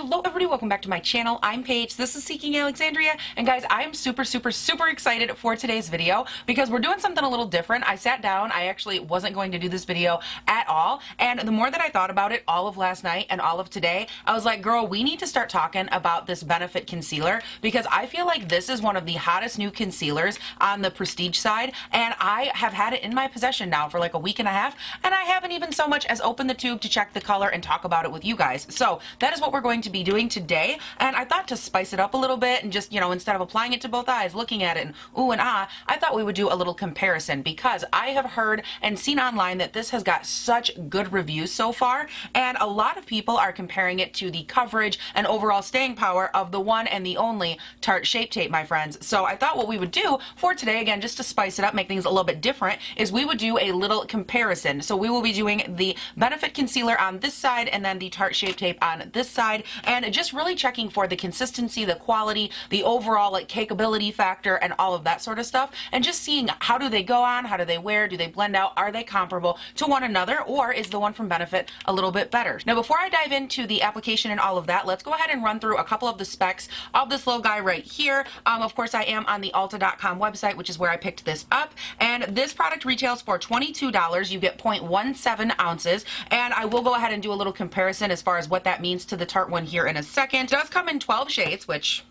Hello everybody, welcome back to my channel. I'm Paige, this is Seeking Alexandria, and guys, I am super excited for today's video because we're doing something a little different. I sat down, I actually wasn't going to do this video at all, and the more that I thought about it all of last night and all of today, I was like, girl, we need to start talking about this Benefit concealer because I feel like this is one of the hottest new concealers on the prestige side, and I have had it in my possession now for like a week and a half, and I haven't even so much as opened the tube to check the color and talk about it with you guys. So that is what we're going to be doing today, and I thought to spice it up a little bit and just, you know, instead of applying it to both eyes, looking at it and ooh and ah, I thought we would do a little comparison because I have heard and seen online that this has got such good reviews so far, and a lot of people are comparing it to the coverage and overall staying power of the one and the only Tarte Shape Tape, my friends. So I thought what we would do for today, again, just to spice it up, make things a little bit different, is we would do a little comparison. So we will be doing the Benefit concealer on this side and then the Tarte Shape Tape on this side, and just really checking for the consistency, the quality, the overall like cakeability factor, and all of that sort of stuff, and just seeing how do they go on, how do they wear, do they blend out, are they comparable to one another, or is the one from Benefit a little bit better? Now before I dive into the application and all of that, let's go ahead and run through a couple of the specs of this little guy right here. Of course I am on the Ulta.com website, which is where I picked this up, and this product retails for $22. You get 0.17 ounces, and I will go ahead and do a little comparison as far as what that means to the Tarte one here in a second. It does come in 12 shades, which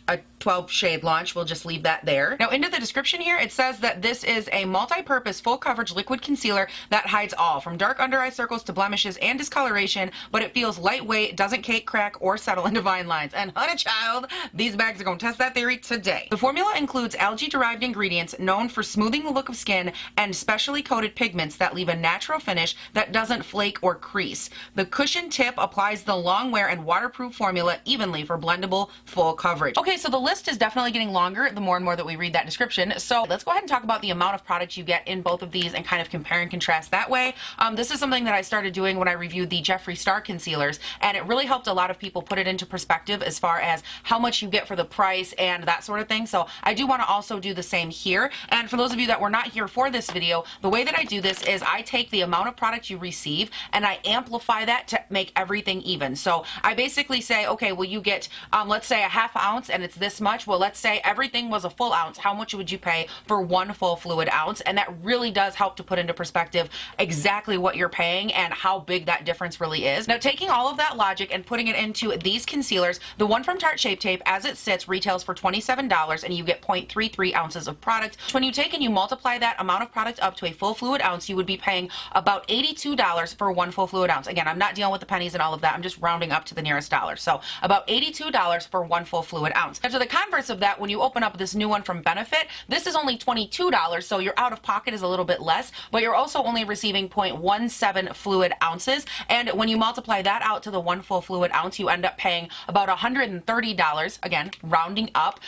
a 12 shade launch, we'll just leave that there. Now into the description here, it says that this is a multi-purpose full coverage liquid concealer that hides all from dark under eye circles to blemishes and discoloration, but it feels lightweight, doesn't cake, crack, or settle into fine lines. And honey child, these bags are gonna test that theory today. The formula includes algae derived ingredients known for smoothing the look of skin and specially coated pigments that leave a natural finish that doesn't flake or crease. The cushion tip applies the long wear and waterproof formula evenly for blendable full coverage. Okay, so the list is definitely getting longer the more and more that we read that description. So let's go ahead and talk about the amount of product you get in both of these and kind of compare and contrast that way. This is something that I started doing when I reviewed the Jeffree Star concealers, and it really helped a lot of people put it into perspective as far as how much you get for the price and that sort of thing. So I do want to also do the same here. And for those of you that were not here for this video, the way that I do this is I take the amount of product you receive and I amplify that to make everything even. So I basically say, okay, well you get, let's say a half ounce and it's this much. Well, let's say everything was a full ounce. How much would you pay for one full fluid ounce? And that really does help to put into perspective exactly what you're paying and how big that difference really is. Now, taking all of that logic and putting it into these concealers, the one from Tarte Shape Tape, as it sits, retails for $27 and you get 0.33 ounces of product. When you take and you multiply that amount of product up to a full fluid ounce, you would be paying about $82 for one full fluid ounce. Again, I'm not dealing with the pennies and all of that. I'm just rounding up to the nearest dollar. So about $82 for one full fluid ounce. Now, to the converse of that, when you open up this new one from Benefit, this is only $22, so your out of pocket is a little bit less, but you're also only receiving 0.17 fluid ounces, and when you multiply that out to the one full fluid ounce, you end up paying about $130, again, rounding up,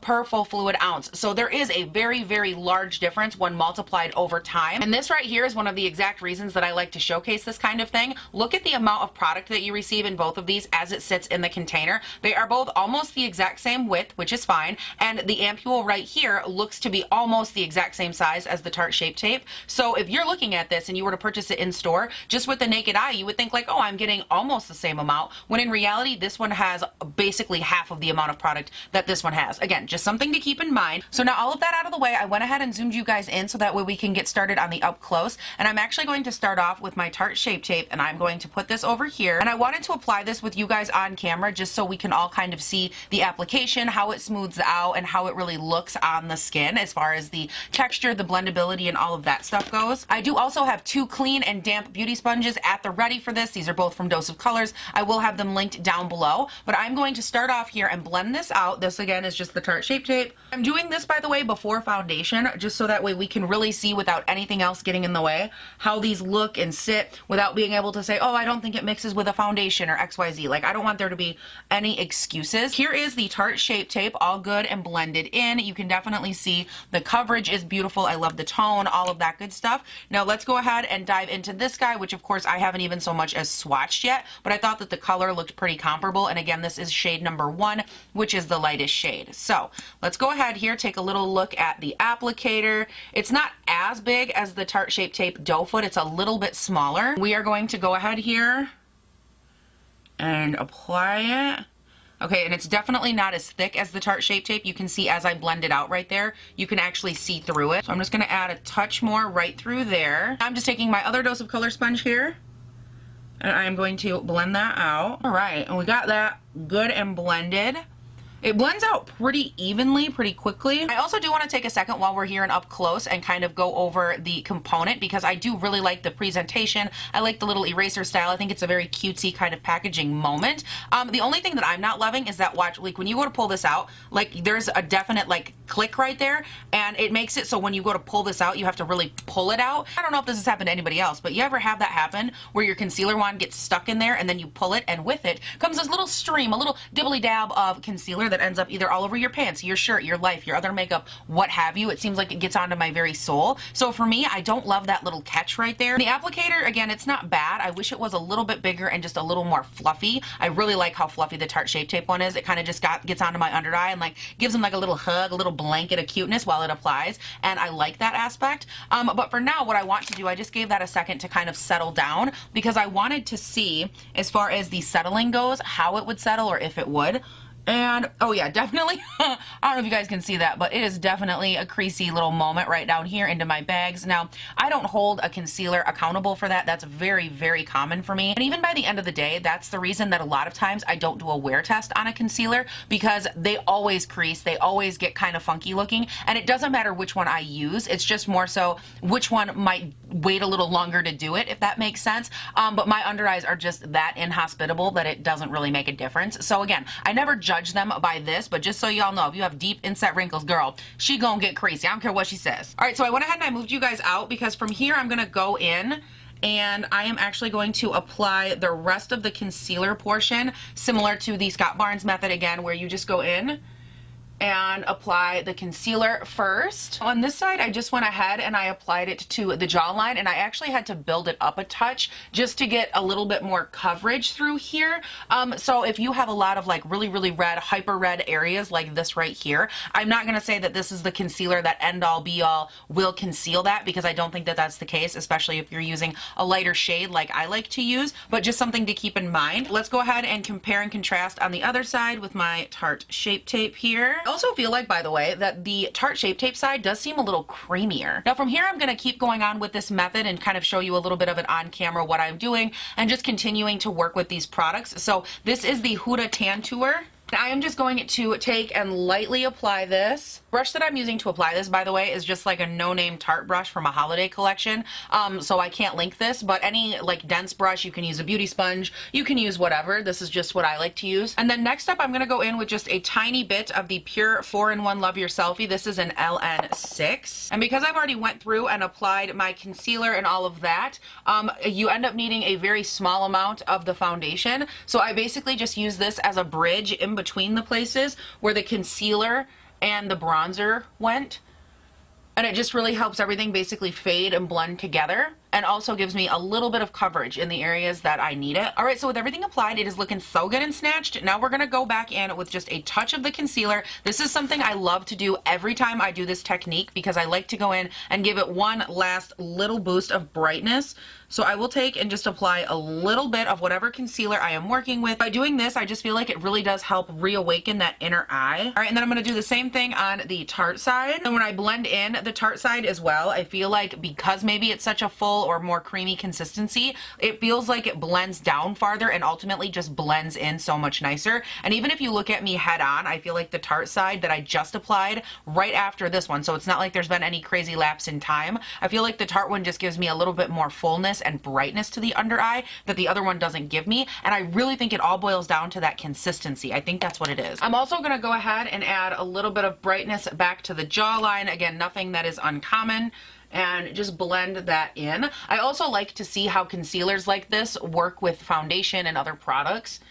per full fluid ounce. So there is a very large difference when multiplied over time, and this right here is one of the exact reasons that I like to showcase this kind of thing. Look at the amount of product that you receive in both of these as it sits in the container. They are both almost the exact same width, which is fine, and the ampule right here looks to be almost the exact same size as the Tarte Shape Tape. So if you're looking at this and you were to purchase it in store, just with the naked eye, you would think like, oh, I'm getting almost the same amount, when in reality this one has basically half of the amount of product that this one has. Again, just something to keep in mind. So now all of that out of the way, I went ahead and zoomed you guys in so that way we can get started on the up close, and I'm actually going to start off with my Tarte Shape Tape, and I'm going to put this over here, and I wanted to apply this with you guys on camera just so we can all kind of see the application, how it smooths out, and how it really looks on the skin as far as the texture, the blendability, and all of that stuff goes. I do also have two clean and damp beauty sponges at the ready for this. These are both from Dose of Colors. I will have them linked down below, but I'm going to start off here and blend this out. This again is just the Tarte Shape Tape. I'm doing this, by the way, before foundation, just so that way we can really see without anything else getting in the way how these look and sit without being able to say, oh, I don't think it mixes with a foundation or XYZ. Like, I don't want there to be any excuses. Here is the Tarte Shape Tape, all good and blended in. You can definitely see the coverage is beautiful. I love the tone, all of that good stuff. Now let's go ahead and dive into this guy, which of course I haven't even so much as swatched yet, but I thought that the color looked pretty comparable. And again, this is shade number 1, which is the lightest shade. So let's go ahead here, take a little look at the applicator. It's not as big as the Tarte Shape Tape Doe Foot. It's a little bit smaller. We are going to go ahead here and apply it. Okay, and it's definitely not as thick as the Tarte Shape Tape. You can see as I blend it out right there, you can actually see through it. So I'm just gonna add a touch more right through there. I'm just taking my other dose of color sponge here, and I am going to blend that out. All right, and we got that good and blended. It blends out pretty evenly, pretty quickly. I also do want to take a second while we're here and up close and kind of go over the component, because I do really like the presentation. I like the little eraser style. I think it's a very cutesy kind of packaging moment. The only thing that I'm not loving is that, watch, like when you go to pull this out, like there's a definite like click right there, and it makes it so when you go to pull this out, you have to really pull it out. I don't know if this has happened to anybody else, but you ever have that happen where your concealer wand gets stuck in there and then you pull it, and with it comes this little stream, a little dibbly dab of concealer that ends up either all over your pants, your shirt, your life, your other makeup, what have you. It seems like it gets onto my very soul. So for me, I don't love that little catch right there. The applicator, again, it's not bad. I wish it was a little bit bigger and just a little more fluffy. I really like how fluffy the Tarte Shape Tape one is. It kind of just gets onto my under eye and like gives them like a little hug, a little blanket of cuteness while it applies, and I like that aspect. But for now, what I want to do, I just gave that a second to kind of settle down, because I wanted to see, as far as the settling goes, how it would settle or if it would. And oh yeah, definitely I don't know if you guys can see that, but it is definitely a creasy little moment right down here into my bags. Now, I don't hold a concealer accountable for that. That's very, very common for me. And even by the end of the day, that's the reason that a lot of times I don't do a wear test on a concealer, because they always crease, they always get kind of funky looking, and it doesn't matter which one I use. It's just more so which one might wait a little longer to do it, if that makes sense. But my under eyes are just that inhospitable that it doesn't really make a difference. So again, I never judge them by this, but just so y'all know, if you have deep inset wrinkles, girl, she gonna get crazy. I don't care what she says. All right, so I went ahead and I moved you guys out, because from here I'm gonna go in and I am actually going to apply the rest of the concealer portion, similar to the Scott Barnes method again, where you just go in and apply the concealer first. On this side, I just went ahead and I applied it to the jawline, and I actually had to build it up a touch just to get a little bit more coverage through here. So if you have a lot of like really, really red, hyper red areas like this right here, I'm not gonna say that this is the concealer that end all be all will conceal that, because I don't think that that's the case, especially if you're using a lighter shade like I like to use, but just something to keep in mind. Let's go ahead and compare and contrast on the other side with my Tarte Shape Tape here. I also feel like, by the way, that the Tarte Shape Tape side does seem a little creamier. Now from here, I'm gonna keep going on with this method and kind of show you a little bit of it on camera, what I'm doing, and just continuing to work with these products. So this is the Huda Tan Tour. I am just going to take and lightly apply this. Brush that I'm using to apply this, by the way, is just like a no-name Tarte brush from a holiday collection. So I can't link this, but any like dense brush, you can use a beauty sponge, you can use whatever. This is just what I like to use. And then next up, I'm gonna go in with just a tiny bit of the Pure 4-in-1 Love Your Selfie. This is an LN6. And because I've already went through and applied my concealer and all of that, you end up needing a very small amount of the foundation. So I basically just use this as a bridge in between the places where the concealer and the bronzer went, and it just really helps everything basically fade and blend together, and also gives me a little bit of coverage in the areas that I need it. All right, so with everything applied, it is looking so good and snatched. Now we're gonna go back in with just a touch of the concealer. This is something I love to do every time I do this technique, because I like to go in and give it one last little boost of brightness. So I will take and just apply a little bit of whatever concealer I am working with. By doing this, I just feel like it really does help reawaken that inner eye. All right, and then I'm gonna do the same thing on the Tarte side. And when I blend in the Tarte side as well, I feel like because maybe it's such a full or more creamy consistency, it feels like it blends down farther and ultimately just blends in so much nicer. And even if you look at me head on, I feel like the Tarte side that I just applied right after this one, so it's not like there's been any crazy lapse in time. I feel like the Tarte one just gives me a little bit more fullness and brightness to the under eye that the other one doesn't give me, and I really think it all boils down to that consistency. I think that's what it is. I'm also gonna go ahead and add a little bit of brightness back to the jawline. Again, nothing that is uncommon, and just blend that in. I also like to see how concealers like this work with foundation and other products.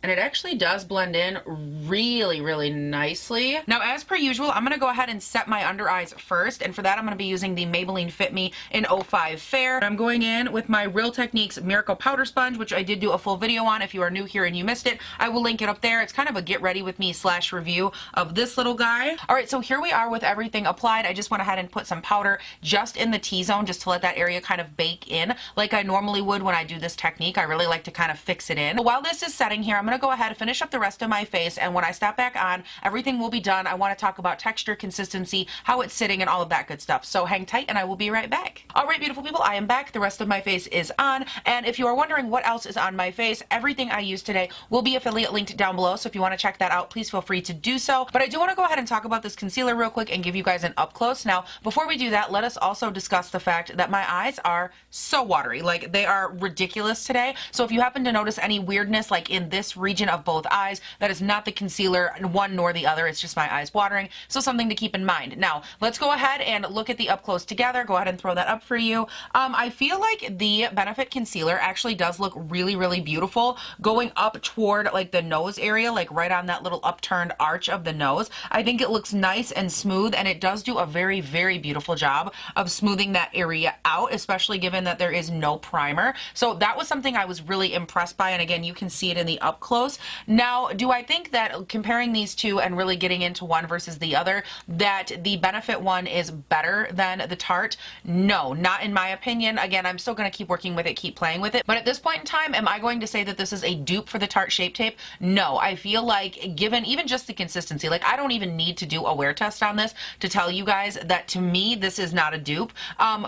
And it actually does blend in really, really nicely. Now, as per usual, I'm gonna go ahead and set my under eyes first. And for that, I'm gonna be using the Maybelline Fit Me in 05 Fair. I'm going in with my Real Techniques Miracle Powder Sponge, which I did do a full video on. If you are new here and you missed it, I will link it up there. It's kind of a get ready with me / review of this little guy. All right, so here we are with everything applied. I just went ahead and put some powder just in the T-zone just to let that area kind of bake in like I normally would when I do this technique. I really like to kind of fix it in. But while this is setting here, I'm going to go ahead and finish up the rest of my face, and when I step back on, everything will be done. I want to talk about texture, consistency, how it's sitting, and all of that good stuff. So hang tight and I will be right back. All right, beautiful people, I am back. The rest of my face is on, and if you are wondering what else is on my face, everything I use today will be affiliate linked down below, so if you want to check that out, please feel free to do so. But I do want to go ahead and talk about this concealer real quick and give you guys an up close. Now, before we do that, let us also discuss the fact that my eyes are so watery. Like, they are ridiculous today. So if you happen to notice any weirdness like in this region of both eyes, that is not the concealer, one nor the other. It's just my eyes watering. So something to keep in mind. Now, let's go ahead and look at the up close together. Go ahead and throw that up for you. I feel like the Benefit concealer actually does look really, really beautiful going up toward like the nose area, like right on that little upturned arch of the nose. I think it looks nice and smooth, and it does do a very, very beautiful job of smoothing that area out, especially given that there is no primer. So that was something I was really impressed by, and again, you can see it in the up close. Now, do I think that comparing these two and really getting into one versus the other, that the Benefit one is better than the Tarte? No, not in my opinion. Again, I'm still going to keep working with it, keep playing with it. But at this point in time, am I going to say that this is a dupe for the Tarte Shape Tape? No, I feel like given even just the consistency, like I don't even need to do a wear test on this to tell you guys that to me, this is not a dupe.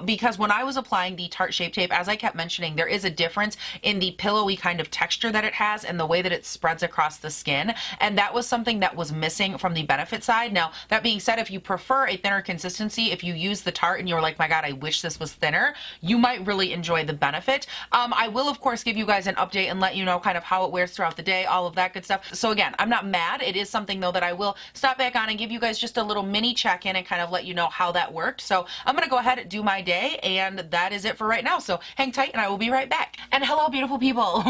Because when I was applying the Tarte Shape Tape, as I kept mentioning, there is a difference in the pillowy kind of texture that it has and the way that it spreads across the skin. And that was something that was missing from the Benefit side. Now, that being said, if you prefer a thinner consistency, if you use the Tarte and you're like, my God, I wish this was thinner, you might really enjoy the Benefit. I will, of course, give you guys an update and let you know kind of how it wears throughout the day, all of that good stuff. So again, I'm not mad. It is something, though, that I will stop back on and give you guys just a little mini check-in and kind of let you know how that worked. So I'm going to go ahead and do my day, and that is it for right now. So hang tight and I will be right back. And hello, beautiful people.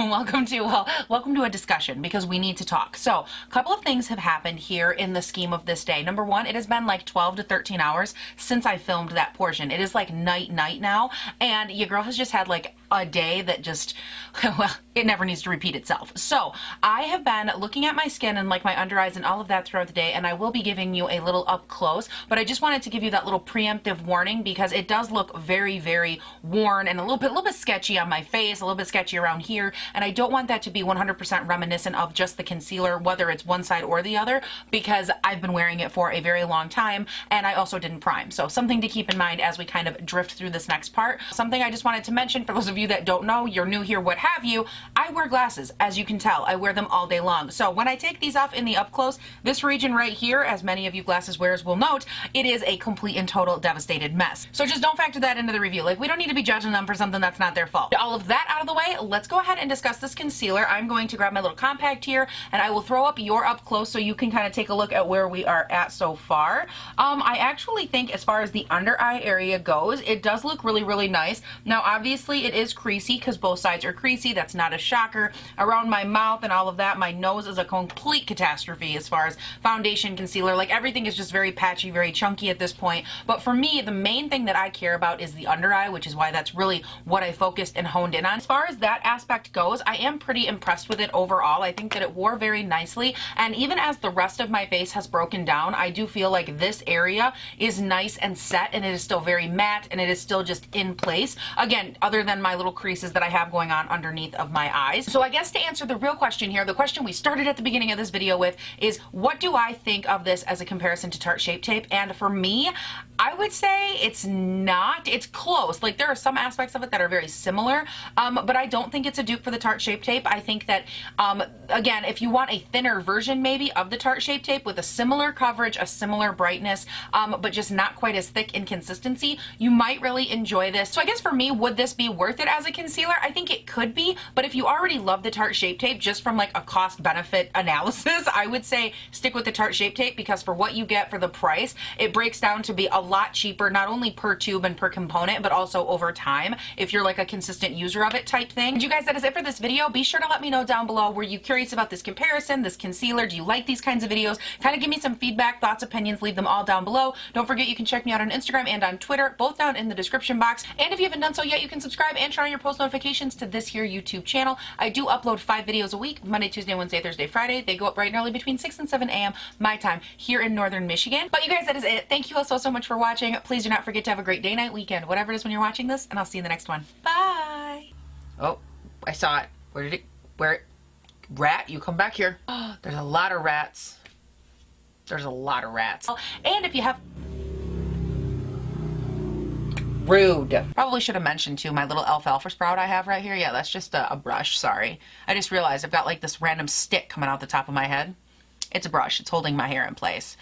welcome to a discussion, because we need to talk. So a couple of things have happened here in the scheme of this day. Number one, it has been like 12 to 13 hours since I filmed that portion. It is like night now, and your girl has just had like a day that just, well, it never needs to repeat itself. So I have been looking at my skin and like my under eyes and all of that throughout the day, and I will be giving you a little up close, but I just wanted to give you that little preemptive warning because it does look very, very worn and a little bit sketchy on my face, a little bit sketchy around here, and I don't want that to be 100% reminiscent of just the concealer, whether it's one side or the other, because I've been wearing it for a very long time, and I also didn't prime. So something to keep in mind as we kind of drift through this next part. Something I just wanted to mention for those of you that don't know, you're new here, what have you, I wear glasses, as you can tell. I wear them all day long. So when I take these off in the up close, this region right here, as many of you glasses wearers will note, it is a complete and total devastated mess. So just don't factor that into the review. Like, we don't need to be judging them for something that's not their fault. All of that out of the way, let's go ahead and discuss this concealer. I'm going to grab my little compact here, and I will throw up your up close so you can kind of take a look at where we are at so far. I actually think as far as the under eye area goes, it does look really, really nice. Now, obviously, it is creasy because both sides are creasy. That's not a shocker. Around my mouth and all of that, my nose is a complete catastrophe as far as foundation, concealer. Like, everything is just very patchy, very chunky at this point. But for me, the main thing that I care about is the under eye, which is why that's really what I focused and honed in on. As far as that aspect goes, I am pretty impressed with it overall. I think that it wore very nicely, and even as the rest of my face has broken down, I do feel like this area is nice and set, and it is still very matte, and it is still just in place. Again, other than my little creases that I have going on underneath of my eyes. So I guess to answer the real question here, the question we started at the beginning of this video with is, what do I think of this as a comparison to Tarte Shape Tape? And for me, I would say it's not. It's close. Like, there are some aspects of it that are very similar, but I don't think it's a dupe for the Tarte Shape Tape. I think that, again, if you want a thinner version maybe of the Tarte Shape Tape with a similar coverage, a similar brightness, but just not quite as thick in consistency, you might really enjoy this. So I guess for me, would this be worth it as a concealer? I think it could be, but if you already love the Tarte Shape Tape, just from like a cost benefit analysis, I would say stick with the Tarte Shape Tape, because for what you get for the price, it breaks down to be a lot cheaper, not only per tube and per component, but also over time, if you're like a consistent user of it type thing. And you guys, that is it for this video. Be sure to let me know down below, were you curious about this comparison, this concealer? Do you like these kinds of videos? Kind of give me some feedback, thoughts, opinions, leave them all down below. Don't forget you can check me out on Instagram and on Twitter, both down in the description box. And if you haven't done so yet, you can subscribe and turn on your post notifications to this here YouTube channel. I do upload 5 videos a week, Monday, Tuesday, Wednesday, Thursday, Friday. They go up bright and early between 6 and 7 a.m. my time here in Northern Michigan. But you guys, that is it. Thank you all so much for watching. Please do not forget to have a great day, night, weekend, whatever it is when you're watching this, and I'll see you in the next one. Bye. Oh, I saw it. Where? Rat, you come back here. Oh, there's a lot of rats. There's a lot of rats. And if you have... Rude. Probably should have mentioned too my little alfalfa sprout I have right here. Yeah, that's just a brush, sorry. I just realized I've got like this random stick coming out the top of my head. It's a brush. It's holding my hair in place.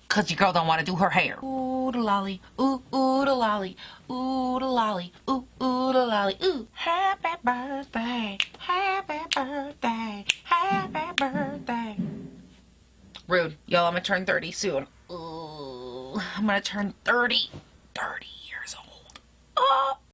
Cause your girl don't want to do her hair. Ooh da lolly, ooh da lolly, ooh da lolly, ooh da lolly, ooh. Happy birthday, happy birthday, happy birthday. Rude. Y'all, I'm gonna turn 30 soon. Ooh, I'm gonna turn 30.